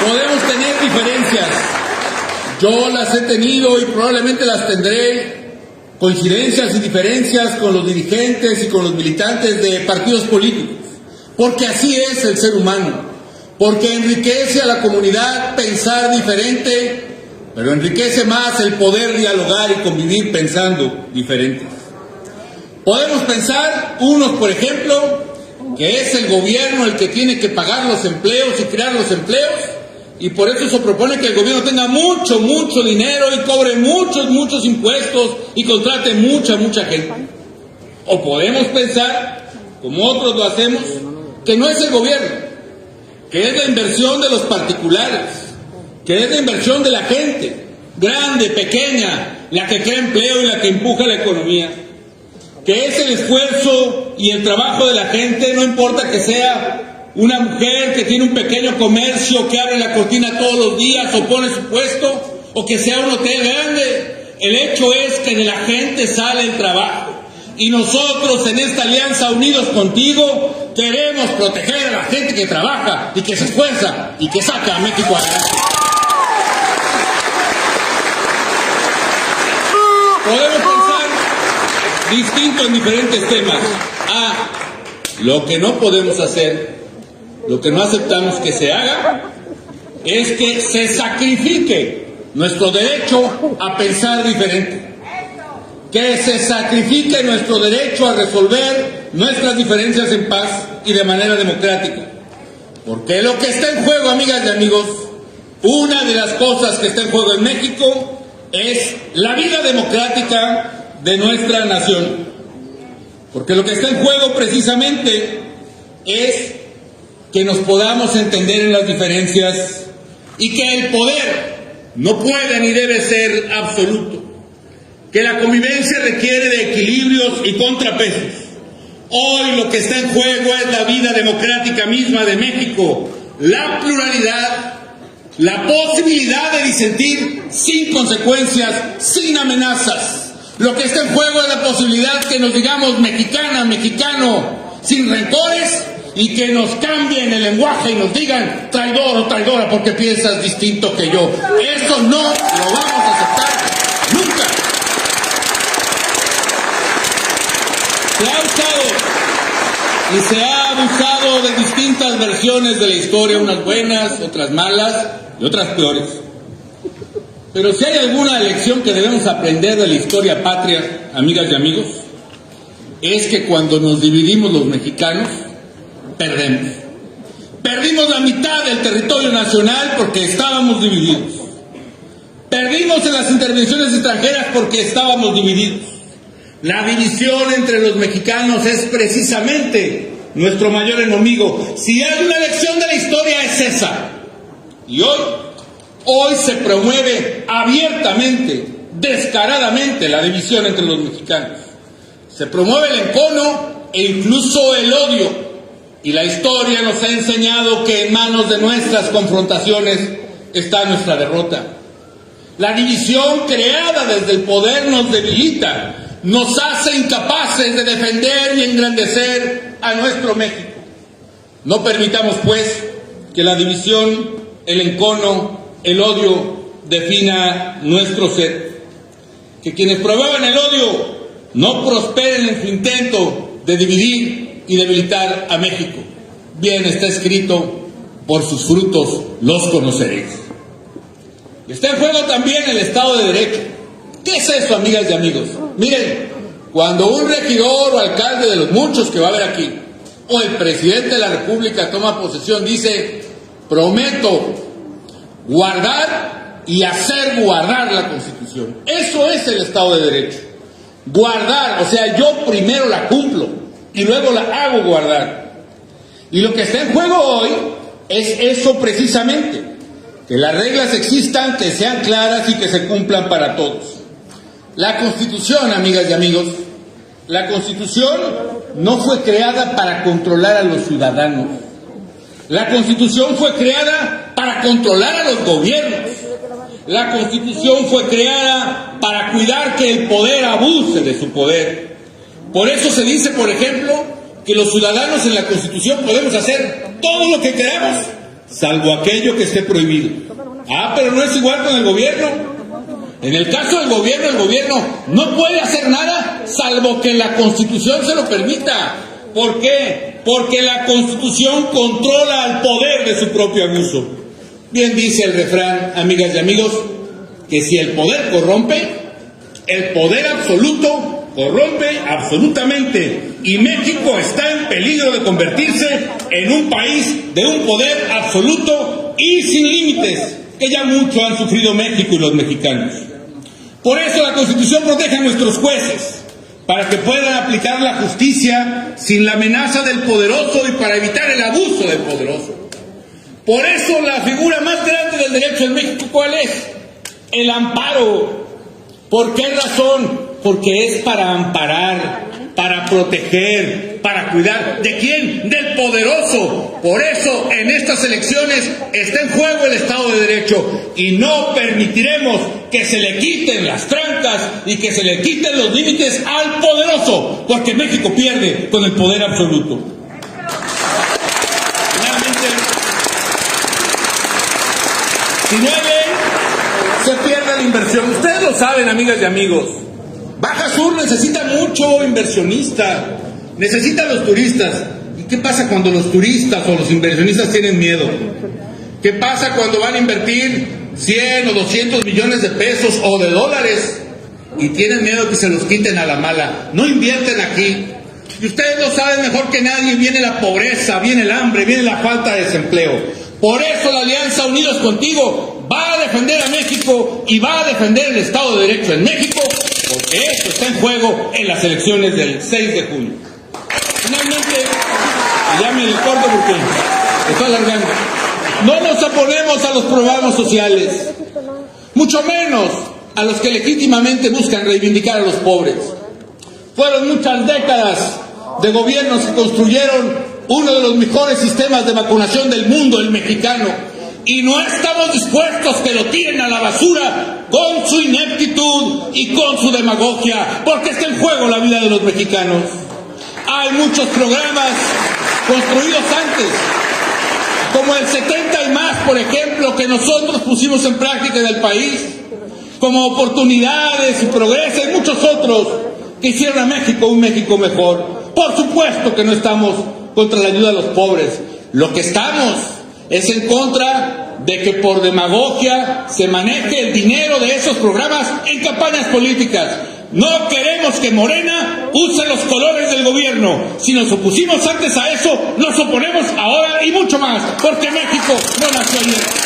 Podemos tener diferencias. Yo las he tenido y probablemente las tendré. Coincidencias y diferencias con los dirigentes y con los militantes de partidos políticos. Porque así es el ser humano. Porque enriquece a la comunidad pensar diferente, pero enriquece más el poder dialogar y convivir pensando diferente. Podemos pensar, unos por ejemplo, que es el gobierno el que tiene que pagar los empleos y crear los empleos, y por eso se propone que el gobierno tenga mucho dinero y cobre muchos impuestos y contrate mucha gente. O podemos pensar, como otros lo hacemos, que no es el gobierno, que es la inversión de los particulares, que es la inversión de la gente, grande, pequeña, la que crea empleo y la que empuja la economía, que es el esfuerzo y el trabajo de la gente, no importa que sea una mujer que tiene un pequeño comercio, que abre la cortina todos los días o pone su puesto, o que sea un hotel grande. El hecho es que de la gente sale el trabajo. Y nosotros en esta alianza Unidos Contigo queremos proteger a la gente que trabaja y que se esfuerza y que saca a México adelante. Podemos pensar distinto en diferentes temas. Lo que no podemos hacer, lo que no aceptamos que se haga, es que se sacrifique nuestro derecho a pensar diferente. Que se sacrifique nuestro derecho a resolver nuestras diferencias en paz y de manera democrática. Porque lo que está en juego, amigas y amigos, una de las cosas que está en juego en México es la vida democrática de nuestra nación. Porque lo que está en juego precisamente es que nos podamos entender en las diferencias y que el poder no puede ni debe ser absoluto. Que la convivencia requiere de equilibrios y contrapesos. Hoy lo que está en juego es la vida democrática misma de México, la pluralidad, la posibilidad de disentir sin consecuencias, sin amenazas. Lo que está en juego es la posibilidad que nos digamos mexicana, mexicano, sin rencores, y que nos cambien el lenguaje y nos digan traidor o traidora porque piensas distinto que yo. Eso no lo vamos a aceptar nunca. Se ha usado y se ha abusado de distintas versiones de la historia, unas buenas, otras malas y otras peores. Pero si hay alguna lección que debemos aprender de la historia patria, amigas y amigos, es que cuando nos dividimos los mexicanos, perdemos. Perdimos la mitad del territorio nacional porque estábamos divididos. Perdimos en las intervenciones extranjeras porque estábamos divididos. La división entre los mexicanos es precisamente nuestro mayor enemigo. Si hay una lección de la historia es esa. Y hoy se promueve abiertamente, descaradamente la división entre los mexicanos. Se promueve el encono e incluso el odio. Y la historia nos ha enseñado que en manos de nuestras confrontaciones está nuestra derrota. La división creada desde el poder nos debilita, nos hace incapaces de defender y engrandecer a nuestro México. No permitamos, pues, que la división, el encono, el odio defina nuestro ser. Que quienes promuevan el odio no prosperen en su intento de dividir y debilitar a México. Bien está escrito, por sus frutos los conoceréis. Está en juego también el Estado de Derecho. ¿Qué es eso, amigas y amigos? Miren, cuando un regidor o alcalde de los muchos que va a haber aquí, o el presidente de la República toma posesión, dice, prometo guardar y hacer guardar la Constitución. Eso es el Estado de Derecho. Guardar, o sea, yo primero la cumplo y luego la hago guardar. Y lo que está en juego hoy es eso precisamente, que las reglas existan, que sean claras y que se cumplan para todos. La Constitución, amigas y amigos, la Constitución no fue creada para controlar a los ciudadanos. La Constitución fue creada para controlar a los gobiernos. La Constitución fue creada para cuidar que el poder abuse de su poder. Por eso se dice, por ejemplo, que los ciudadanos en la Constitución podemos hacer todo lo que queramos salvo aquello que esté prohibido. Pero no es igual con el gobierno. En el caso del gobierno, el gobierno no puede hacer nada salvo que la Constitución se lo permita. ¿Por qué? Porque la Constitución controla al poder de su propio abuso. Bien dice el refrán, amigas y amigos, que si el poder corrompe, el poder absoluto corrompe absolutamente. Y México está en peligro de convertirse en un país de un poder absoluto y sin límites, que ya mucho han sufrido México y los mexicanos. Por eso la Constitución protege a nuestros jueces, para que puedan aplicar la justicia sin la amenaza del poderoso y para evitar el abuso del poderoso. Por eso la figura más grande del derecho en México, ¿cuál es? El amparo. ¿Por qué razón? Porque es para amparar, para proteger, para cuidar. ¿De quién? Del poderoso. Por eso en estas elecciones está en juego el Estado de Derecho y no permitiremos que se le quiten las trancas y que se le quiten los límites al poderoso, porque México pierde con el poder absoluto. Finalmente, si no hay ley, se pierde la inversión. Ustedes lo saben, amigas y amigos. Baja Sur necesita mucho inversionista, necesita a los turistas. ¿Y qué pasa cuando los turistas o los inversionistas tienen miedo? ¿Qué pasa cuando van a invertir 100 o 200 millones de pesos o de dólares y tienen miedo que se los quiten a la mala? No invierten aquí. Y ustedes lo saben mejor que nadie, viene la pobreza, viene el hambre, viene la falta de desempleo. Por eso la Alianza Unidos Contigo va a defender a México y va a defender el Estado de Derecho en México, porque esto está en juego en las elecciones del 6 de junio. Finalmente, ya me corto porque estoy alargando. No nos oponemos a los programas sociales, mucho menos a los que legítimamente buscan reivindicar a los pobres. Fueron muchas décadas de gobiernos que construyeron uno de los mejores sistemas de vacunación del mundo, el mexicano, y no estamos dispuestos que lo tiren a la basura con su ineptitud y con su demagogia, porque está en juego la vida de los mexicanos. Hay muchos programas construidos antes, como el 70 y más, por ejemplo, que nosotros pusimos en práctica en el país, como Oportunidades y Progreso y muchos otros que hicieron a México un México mejor. Por supuesto que no estamos contra la ayuda a los pobres. Lo que estamos es en contra de que por demagogia se maneje el dinero de esos programas en campañas políticas. No queremos que Morena use los colores del gobierno. Si nos opusimos antes a eso, nos oponemos ahora y mucho más, porque México no nació ayer.